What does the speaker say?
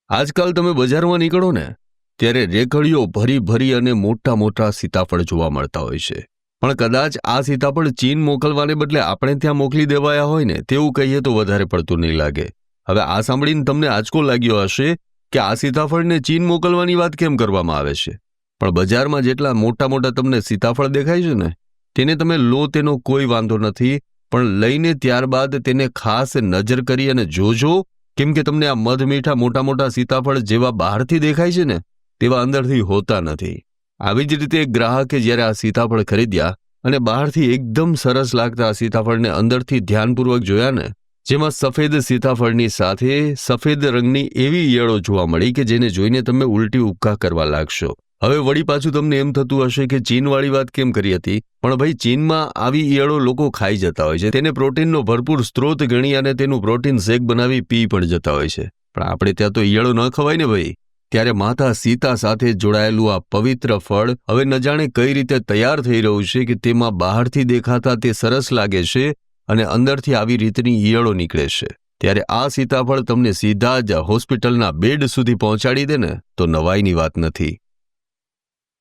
આજકાલ તમે બજારમાં નીકળો ને ત્યારે રેકડીઓ ભરી ભરી અને મોટા મોટા સીતાફળ જોવા મળતા હોય છે. પણ કદાચ આ સીતાફળ ચીન મોકલવાને બદલે આપણે ત્યાં મોકલી દેવાયા હોય ને તેવું કહીએ તો વધારે પડતું નહીં લાગે. હવે આ સાંભળીને તમને આંચકો લાગ્યો હશે કે આ સીતાફળને ચીન મોકલવાની વાત કેમ કરવામાં આવે છે. પણ બજારમાં જેટલા મોટા મોટા તમને સીતાફળ દેખાય છે ને તેને તમે લો તેનો કોઈ વાંધો નથી, પણ લઈને ત્યારબાદ તેને ખાસ નજર કરી અને જોજો, કેમ કે તમને આ મધમીઠા મોટા મોટા સીતાફળ જેવા બહારથી દેખાય છે ને તેવા અંદરથી હોતા નથી. આવી જ રીતે એક ગ્રાહકે જ્યારે આ સીતાફળ ખરીદ્યા અને બહારથી એકદમ સરસ લાગતા આ સીતાફળને અંદરથી ધ્યાનપૂર્વક જોયા ને, જેમાં સફેદ સીતાફળની સાથે સફેદ રંગની એવી ઈયળો જોવા મળી કે જેને જોઈને તમે ઉલટી ઉપકા કરવા લાગશો. હવે વળી પાછું તમને એમ થતું હશે કે ચીનવાળી વાત કેમ કરી હતી, પણ ભાઈ ચીનમાં આવી ઈયળો લોકો ખાઈ જતા હોય છે, તેને પ્રોટીનનો ભરપૂર સ્ત્રોત ગણી અને તેનું પ્રોટીન શેક બનાવી પી પણ જતા હોય છે. પણ આપણે ત્યાં તો ઈયળો ન ખવાય ને ભાઈ. ત્યારે માતા સીતા સાથે જોડાયેલું આ પવિત્ર ફળ હવે ન જાણે કઈ રીતે તૈયાર થઈ રહ્યું છે કે તેમાં બહારથી દેખાતા તે સરસ લાગે છે અને અંદરથી આવી રીતની ઈયળો નીકળે છે. ત્યારે આ સીતાફળ તમને સીધા જ હોસ્પિટલના બેડ સુધી પહોંચાડી દે ને તો નવાઈની વાત નથી.